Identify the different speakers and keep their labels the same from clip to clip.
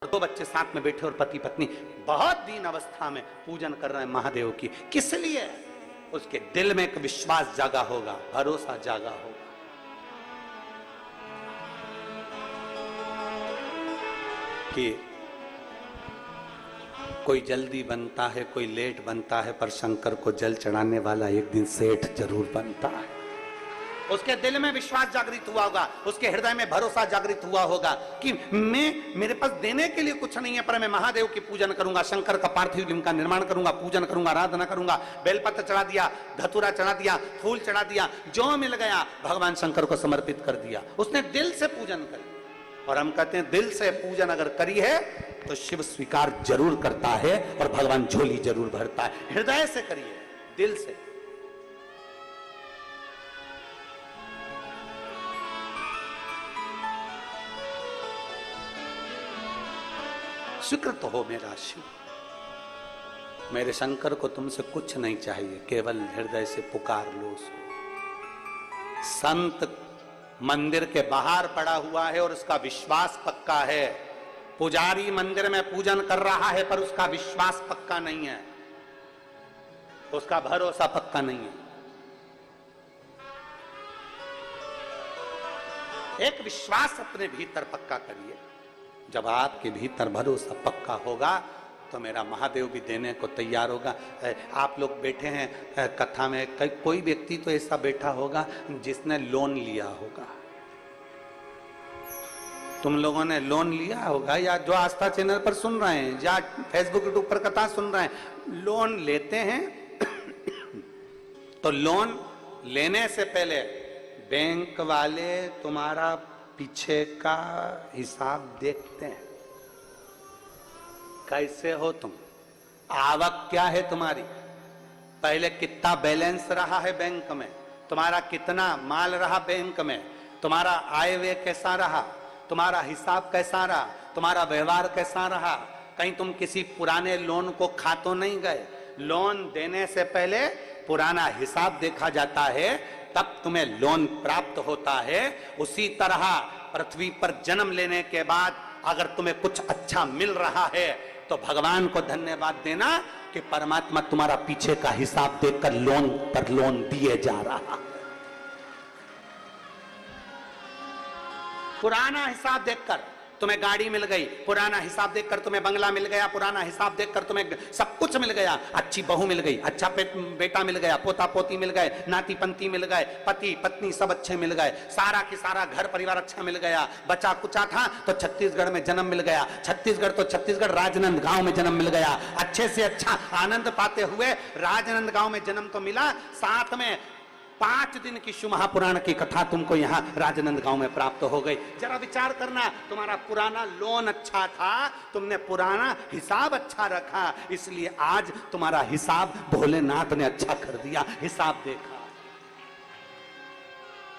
Speaker 1: दो बच्चे साथ में बैठे और पति पत्नी बहुत दीन अवस्था में पूजन कर रहे हैं महादेव की। किस लिए? उसके दिल में एक विश्वास जागा होगा, भरोसा जागा होगा कि कोई जल्दी बनता है, कोई लेट बनता है, पर शंकर को जल चढ़ाने वाला एक दिन सेठ जरूर बनता है। उसके दिल में विश्वास जागृत हुआ होगा, उसके हृदय में भरोसा जागृत हुआ होगा कि मेरे पास देने के लिए कुछ नहीं है, पर मैं महादेव की पूजन करूंगा, शंकर का पार्थिव लिंग का निर्माण करूंगा, पूजन करूंगा, आराधना करूंगा। बेलपत्र चढ़ा दिया, धतूरा चढ़ा दिया, फूल चढ़ा दिया, जो मिल गया भगवान शंकर को समर्पित कर दिया। उसने दिल से पूजन कर दिया। और हम कहते हैं दिल से पूजन अगर करी है तो शिव स्वीकार जरूर करता है और भगवान झोली जरूर भरता है। हृदय से करिए, दिल से। स्वीकृत हो मेरा शिव, मेरे शंकर को तुमसे कुछ नहीं चाहिए, केवल हृदय से पुकार लो उसको। संत मंदिर के बाहर पड़ा हुआ है और उसका विश्वास पक्का है। पुजारी मंदिर में पूजन कर रहा है पर उसका विश्वास पक्का नहीं है, उसका भरोसा पक्का नहीं है। एक विश्वास अपने भीतर पक्का करिए। जब आपके भीतर भरोसा पक्का होगा तो मेरा महादेव भी देने को तैयार होगा। आप लोग बैठे हैं कथा में, कोई व्यक्ति तो ऐसा बैठा होगा जिसने लोन लिया होगा। तुम लोगों ने लोन लिया होगा, या जो आस्था चैनल पर सुन रहे हैं या फेसबुक यूट्यूब पर कथा सुन रहे हैं, लोन लेते हैं तो लोन लेने से पहले बैंक वाले तुम्हारा पीछे का हिसाब देखते हैं। कैसे हो तुम, आवक क्या है तुम्हारी, पहले कितना बैलेंस रहा है बैंक में, तुम्हारा कितना माल रहा बैंक में, तुम्हारा आय व्यय कैसा रहा, तुम्हारा हिसाब कैसा रहा, तुम्हारा व्यवहार कैसा रहा। कहीं तुम किसी पुराने लोन को खा तो नहीं गए। लोन देने से पहले पुराना हिसाब देखा जाता है, तब तुम्हें लोन प्राप्त होता है। उसी तरह पृथ्वी पर जन्म लेने के बाद अगर तुम्हें कुछ अच्छा मिल रहा है तो भगवान को धन्यवाद देना कि परमात्मा तुम्हारा पीछे का हिसाब देखकर लोन पर लोन दिए जा रहा। पुराना हिसाब देखकर तुम्हें गाड़ी मिल गई, पुराना हिसाब देखकर तुम्हें बंगला मिल गया, पुराना हिसाब देखकर तुम्हें सब कुछ मिल गया, अच्छी बहू मिल गई, अच्छा बेटा मिल गया, पोता पोती मिल गए, नाती पंती मिल गए, पति पत्नी सब अच्छे मिल गए, सारा की सारा घर परिवार अच्छा मिल गया। बचा कुचा था तो छत्तीसगढ़ में जन्म मिल गया, छत्तीसगढ़ राजनांदगांव में जन्म मिल गया। अच्छे से अच्छा आनंद पाते हुए राजनांदगांव में जन्म तो मिला, साथ में 5 दिन की शिव महापुराण की कथा तुमको यहाँ राजनांदगांव में प्राप्त हो गई। जरा विचार करना, तुम्हारा पुराना लोन अच्छा था, तुमने पुराना हिसाब अच्छा रखा, इसलिए आज तुम्हारा हिसाब भोलेनाथ ने अच्छा कर दिया। हिसाब देखा,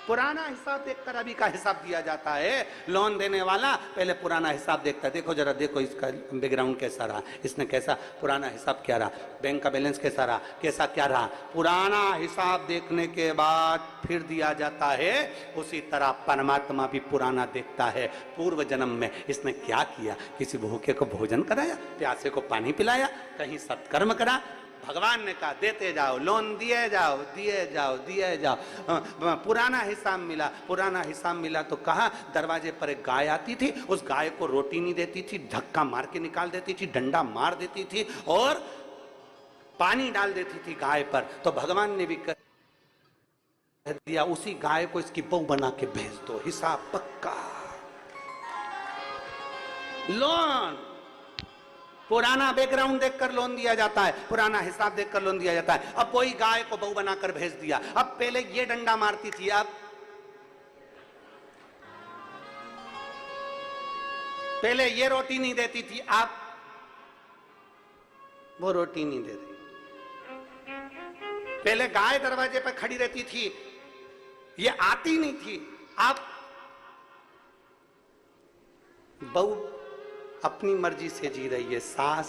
Speaker 1: पुराना हिसाब देखकर अभी का हिसाब दिया जाता है। लोन देने वाला पहले पुराना हिसाब देखता है। देखो जरा, देखो इसका बैकग्राउंड कैसा रहा, इसने कैसा पुराना हिसाब क्या रहा, बैंक का बैलेंस कैसा रहा, कैसा क्या रहा, पुराना हिसाब देखने के बाद फिर दिया जाता है। उसी तरह परमात्मा भी पुराना देखता है, पूर्व जन्म में इसने क्या किया, किसी भूखे को भोजन कराया, प्यासे को पानी पिलाया, कहीं सत्कर्म करा। भगवान ने कहा देते जाओ, लोन दिए जाओ, दिए जाओ, दिए जाओ। पुराना हिसाब मिला, पुराना हिसाब मिला तो कहा दरवाजे पर एक गाय आती थी, उस गाय को रोटी नहीं देती थी, धक्का मार के निकाल देती थी, डंडा मार देती थी और पानी डाल देती थी गाय पर। तो भगवान ने भी कह दिया उसी गाय को इसकी बहू बना के भेज दो, हिसाब पक्का। लोन पुराना बैकग्राउंड देखकर लोन दिया जाता है, पुराना हिसाब देखकर लोन दिया जाता है। अब कोई गाय को बहू बनाकर भेज दिया, अब पहले ये डंडा मारती थी, अब पहले ये रोटी नहीं देती थी, अब वो रोटी नहीं दे रही। पहले गाय दरवाजे पर खड़ी रहती थी, ये आती नहीं थी, अब बहू अपनी मर्जी से जी रही है। सास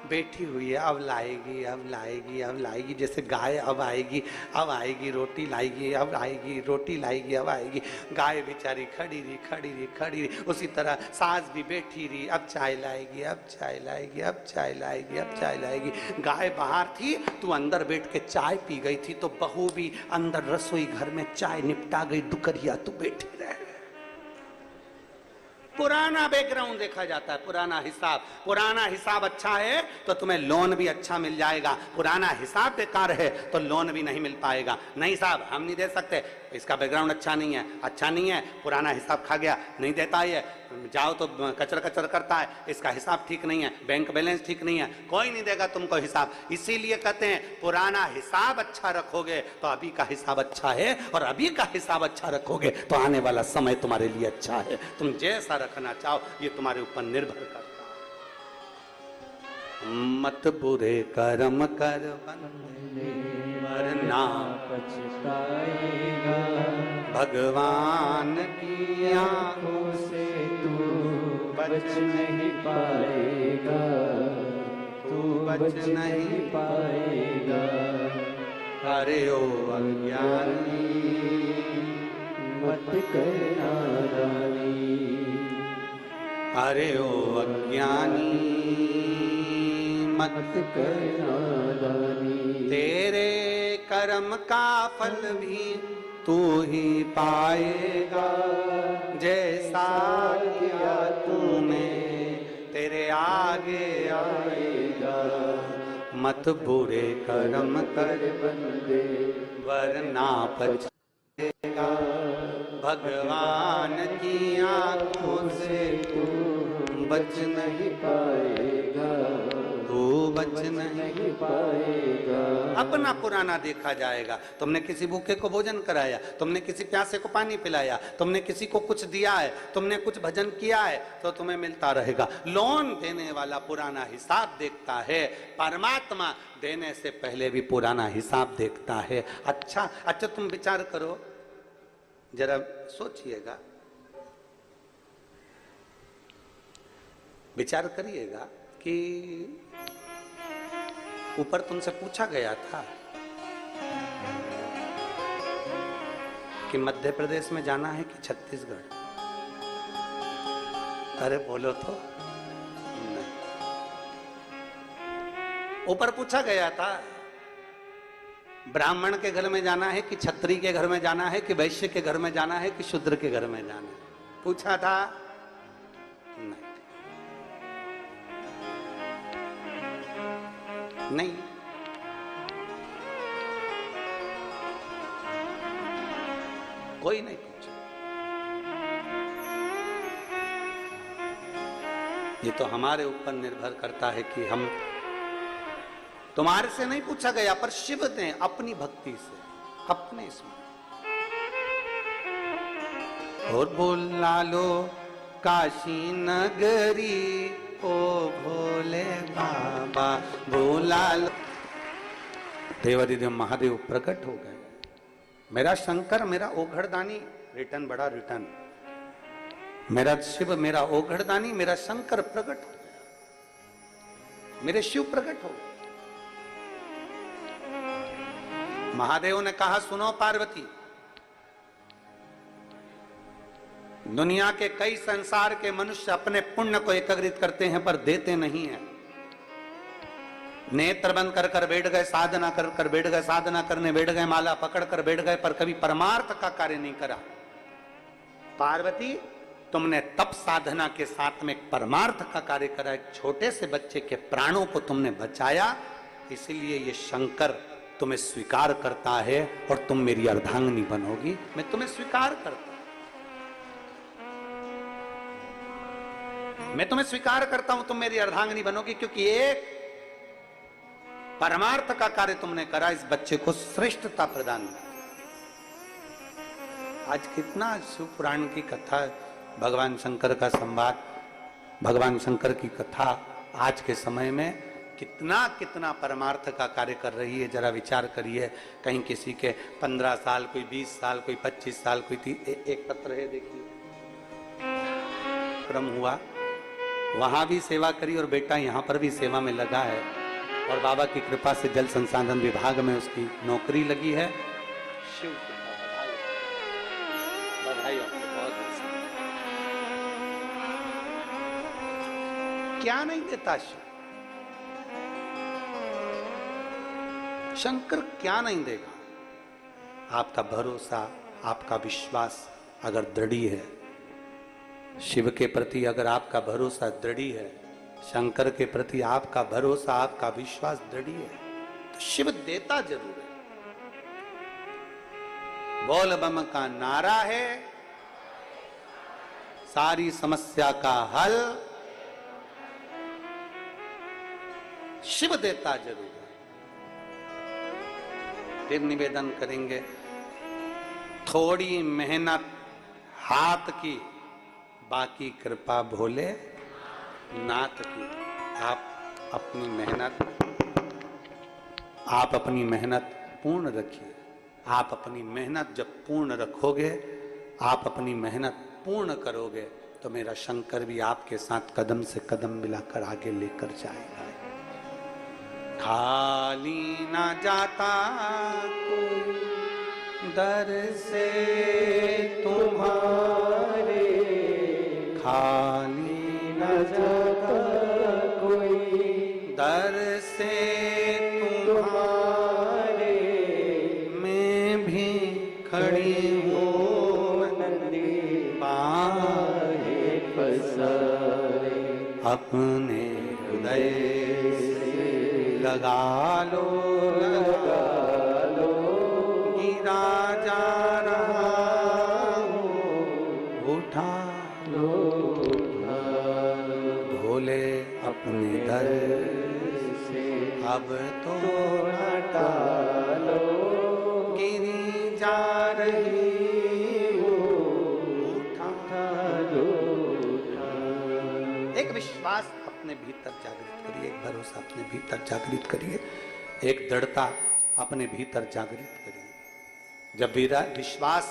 Speaker 1: बैठी हुई है, अब लाएगी, अब लाएगी, अब लाएगी, जैसे गाय अब आएगी रोटी लाएगी, अब आएगी रोटी लाएगी, अब आएगी। गाय बेचारी खड़ी रही, उसी तरह सास भी बैठी रही, अब चाय लाएगी, अब चाय लाएगी, अब चाय लाएगी, अब चाय लाएगी। गाय बाहर थी, तू अंदर बैठ के चाय पी गई थी, तो बहू भी अंदर रसोई घर में चाय निपटा गई, दुकरिया तू बैठी रह। पुराना बैकग्राउंड देखा जाता है, पुराना हिसाब अच्छा है तो तुम्हें लोन भी अच्छा मिल जाएगा, पुराना हिसाब बेकार है तो लोन भी नहीं मिल पाएगा। नहीं साहब हम नहीं दे सकते, इसका बैकग्राउंड अच्छा नहीं है, पुराना हिसाब खा गया, नहीं देता है, जाओ तो कचर करता है, इसका हिसाब ठीक नहीं है, बैंक बैलेंस ठीक नहीं है, कोई नहीं देगा तुमको हिसाब। इसीलिए कहते हैं पुराना हिसाब अच्छा रखोगे तो अभी का हिसाब अच्छा है, और अभी का हिसाब अच्छा रखोगे तो आने वाला समय तुम्हारे लिए अच्छा है। तुम जैसा रखना चाहो ये तुम्हारे ऊपर निर्भर करता है। मत बुरे कर्म कर बंदे वरना पछताएगा, भगवान की आंखों से तू बच नहीं पाएगा, तू बच नहीं पाएगा। अरे ओ अज्ञानी मत कर नादानी, अरे ओ अज्ञानी मत कर नादानी। तेरे कर्म का फल भी तू ही पाएगा, जैसा किया तूने तेरे आगे आएगा। मत बुरे कर्म कर बंदे वरना पछताएगा, भगवान की आंखों से तू बच नहीं पाएगा, तू बच नहीं पाएगा। अपना पुराना देखा जाएगा। तुमने किसी भूखे को भोजन कराया, तुमने किसी प्यासे को पानी पिलाया, तुमने किसी को कुछ दिया है, तुमने कुछ भजन किया है, तो तुम्हें मिलता रहेगा। लोन देने वाला पुराना हिसाब देखता है, परमात्मा देने से पहले भी पुराना हिसाब देखता है। अच्छा तुम विचार करो, जरा सोचिएगा, विचार करिएगा कि ऊपर तुमसे पूछा गया था कि मध्य प्रदेश में जाना है कि छत्तीसगढ़। अरे बोलो तो नहीं। ऊपर पूछा गया था ब्राह्मण के घर में जाना है कि क्षत्रिय के घर में जाना है कि वैश्य के घर में जाना है कि शूद्र के घर में जाना है, पूछा था नहीं। कोई नहीं पूछा। ये तो हमारे ऊपर निर्भर करता है कि हम, तुम्हारे से नहीं पूछा गया, पर शिव ने अपनी भक्ति से, अपने इसमें और बोला लो काशी नगरी ओ भोले बाबा, बोला लो। देवादिदेव महादेव प्रकट हो गए। मेरा शंकर, मेरा ओघड़दानी, रिटर्न बड़ा रिटर्न, मेरा शिव, मेरा ओघड़दानी, मेरा शंकर प्रकट हो गया, मेरे शिव प्रकट हो गए। महादेव ने कहा सुनो पार्वती, दुनिया के कई संसार के मनुष्य अपने पुण्य को एकत्रित करते हैं पर देते नहीं हैं। नेत्र बंद कर कर बैठ गए, साधना कर कर बैठ गए, साधना करने बैठ गए, माला पकड़ कर बैठ गए, पर कभी परमार्थ का कार्य नहीं करा। पार्वती, तुमने तप साधना के साथ में एक परमार्थ का कार्य करा, एक छोटे से बच्चे के प्राणों को तुमने बचाया, इसलिए ये शंकर तुम्हें स्वीकार करता है और तुम मेरी अर्धांगिनी बनोगी। मैं तुम्हें स्वीकार करता, मैं तुम्हें स्वीकार करता हूं, तुम मेरी अर्धांगिनी बनोगी, क्योंकि एक परमार्थ का कार्य तुमने करा, इस बच्चे को श्रेष्ठता प्रदान। आज कितना शिव पुराण की कथा, भगवान शंकर का संवाद, भगवान शंकर की कथा आज के समय में कितना कितना परमार्थ का कार्य कर रही है। जरा विचार करिए, कहीं किसी के 15 साल, कोई 20 साल, कोई 25 साल, कोई एक पत्र है, देखिए क्रम हुआ, वहां भी सेवा करी और बेटा यहाँ पर भी सेवा में लगा है, और बाबा की कृपा से जल संसाधन विभाग में उसकी नौकरी लगी है। शिव कृपा, बधाई आपको, बहुत बहुत। क्या नहीं देता शिव? शंकर क्या नहीं देगा? आपका भरोसा, आपका विश्वास अगर दृढ़ है, शिव के प्रति अगर आपका भरोसा दृढ़ है, शंकर के प्रति आपका भरोसा, आपका विश्वास दृढ़ है, तो शिव देता जरूर है। बोल बम का नारा है, सारी समस्या का हल शिव देता जरूर है। फिर निवेदन करेंगे, थोड़ी मेहनत हाथ की, बाकी कृपा भोले नाथ की। आप अपनी मेहनत पूर्ण रखिए। आप अपनी मेहनत जब पूर्ण रखोगे, आप अपनी मेहनत पूर्ण करोगे, तो मेरा शंकर भी आपके साथ कदम से कदम मिलाकर आगे लेकर जाएगा। खाली ना जाता कोई दर से तुम्हारे, खाली न जाता कोई दर से तुम्हारे, मैं भी खड़ी हूँ नंदी पाए पसारे, अपने हृदय से लगा लो, लगा लो, गिरा जा रहा हूँ, उठा लो, भोले अपने दर से अब तो हटा लो, गिरी जा रही हो, उठा लो। एक विश्वास अपने भीतर जागृत करिए, एक भरोसा अपने भीतर जागृत करिए, एक दृढ़ता अपने भीतर जागृत करिए। जब विश्वास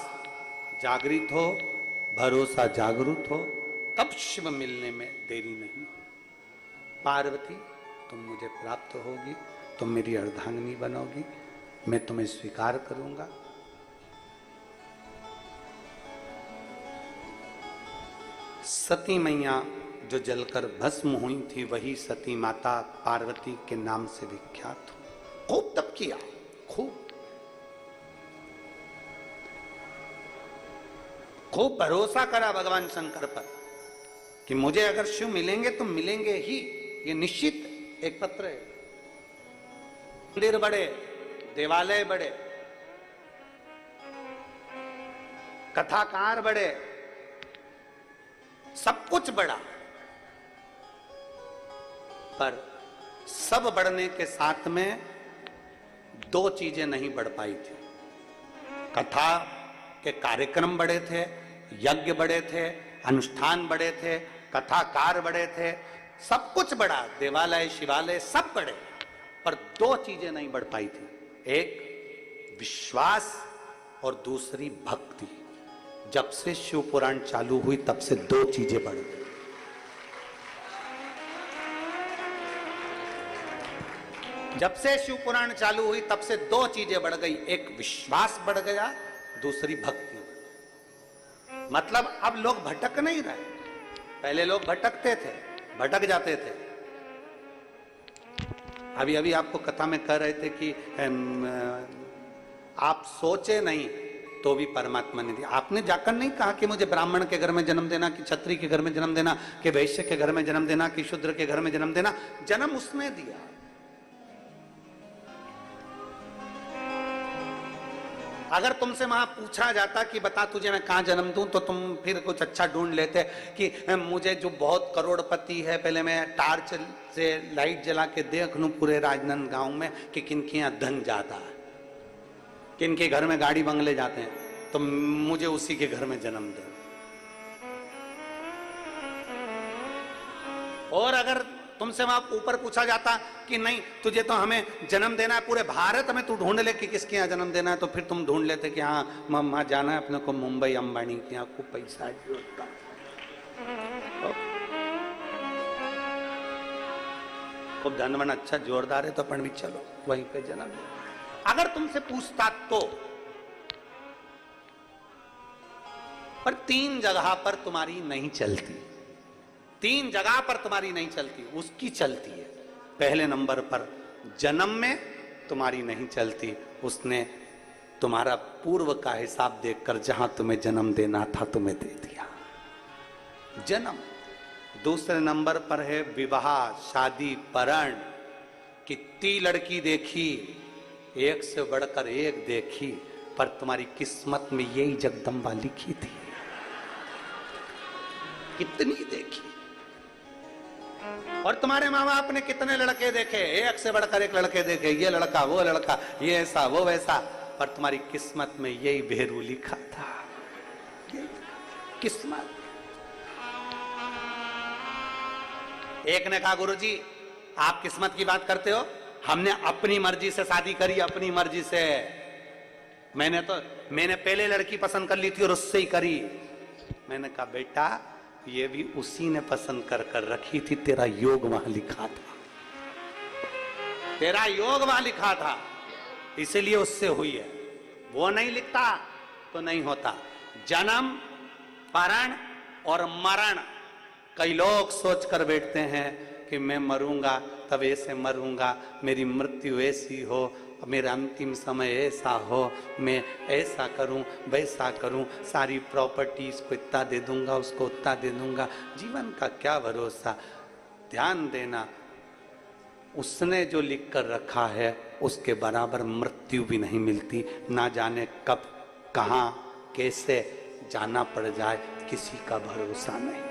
Speaker 1: जागृत हो, भरोसा जागरूक हो, तब शिव मिलने में देरी नहीं। पार्वती, तुम मुझे प्राप्त होगी, तुम मेरी अर्धांगिनी बनोगी, मैं तुम्हें स्वीकार करूंगा। सती मैया जो जलकर भस्म हुई थी, वही सती माता पार्वती के नाम से विख्यात हो। खूब तप किया, खूब भरोसा करा भगवान शंकर पर कि मुझे अगर शिव मिलेंगे तो मिलेंगे ही, ये निश्चित। एक पत्र है, मंदिर बड़े, देवालय बड़े, कथाकार बड़े, सब कुछ बड़ा, पर सब बढ़ने के साथ में दो चीजें नहीं बढ़ पाई थी। कथा के कार्यक्रम बड़े थे, यज्ञ बड़े थे, अनुष्ठान बड़े थे, कथाकार बड़े थे, सब कुछ बड़ा, देवालय शिवालय सब बड़े, पर दो चीजें नहीं बढ़ पाई थी। एक विश्वास और दूसरी भक्ति। जब से शिव पुराण चालू हुई तब से दो चीजें बढ़ गई। जब से शिव पुराण चालू हुई तब से दो चीजें बढ़ गई, एक विश्वास बढ़ गया, दूसरी भक्ति। मतलब अब लोग भटक नहीं रहे। पहले लोग भटकते थे, भटक जाते थे। अभी अभी आपको कथा में कह रहे थे कि आप सोचे नहीं तो भी परमात्मा ने दिया। आपने जाकर नहीं कहा कि मुझे ब्राह्मण के घर में जन्म देना, कि क्षत्रिय के घर में जन्म देना, कि वैश्य के घर में जन्म देना, कि शूद्र के घर में जन्म देना। जन्म उसने दिया। अगर तुमसे वहां पूछा जाता कि बता तुझे मैं कहां जन्म दूं, तो तुम फिर कुछ अच्छा ढूंढ लेते कि मुझे जो बहुत करोड़पति है, पहले मैं टार्च से लाइट जला के देख लूं पूरे राजनांदगांव में कि किनके यहाँ धन ज्यादा है, किनके घर में गाड़ी बंगले जाते हैं, तो मुझे उसी के घर में जन्म दे। और अगर तुमसे वहां ऊपर पूछा जाता कि नहीं तुझे तो हमें जन्म देना है, पूरे भारत में तू ढूंढ ले कि किसके यहाँ जन्म देना है, तो फिर तुम ढूंढ लेते कि हाँ वहां जाना है अपने को, मुंबई अंबानी के यहाँ, खूब पैसा है। खूब धनवन अच्छा जोरदार है तो अपन भी चलो वहीं पे जन्म ले। अगर तुमसे पूछता तो, पर 3 जगह पर तुम्हारी नहीं चलती, 3 जगह पर तुम्हारी नहीं चलती, उसकी चलती है। पहले नंबर पर जन्म में तुम्हारी नहीं चलती, उसने तुम्हारा पूर्व का हिसाब देखकर जहां तुम्हें जन्म देना था तुम्हें दे दिया, जन्म। दूसरे नंबर पर है विवाह, शादी, परण। कितनी लड़की देखी, एक से बढ़कर एक देखी, पर तुम्हारी किस्मत में यही जगदम्बा लिखी थी। कितनी देखी, और तुम्हारे माँ बाप ने कितने लड़के देखे, एक से बढ़कर एक लड़के देखे, ये लड़का वो लड़का, ये ऐसा वो वैसा, पर तुम्हारी किस्मत में यही भेरू लिखा था। किस्मत। एक ने कहा गुरुजी आप किस्मत की बात करते हो, हमने अपनी मर्जी से शादी करी, अपनी मर्जी से। मैंने पहले लड़की पसंद कर ली थी और उससे ही करी। मैंने कहा बेटा ये भी उसी ने पसंद कर कर रखी थी, तेरा योग वहां लिखा था, तेरा योग वहां लिखा था, इसीलिए उससे हुई है। वो नहीं लिखता तो नहीं होता। जन्म, परण और मरण। कई लोग सोच कर बैठते हैं कि मैं मरूंगा तब ऐसे मरूंगा, मेरी मृत्यु ऐसी हो, मेरा अंतिम समय ऐसा हो, मैं ऐसा करूं वैसा करूं, सारी प्रॉपर्टी इसको इतना दे दूंगा उसको उतना दे दूंगा। जीवन का क्या भरोसा। ध्यान देना, उसने जो लिख कर रखा है उसके बराबर मृत्यु भी नहीं मिलती। ना जाने कब कहाँ कैसे जाना पड़ जाए, किसी का भरोसा नहीं।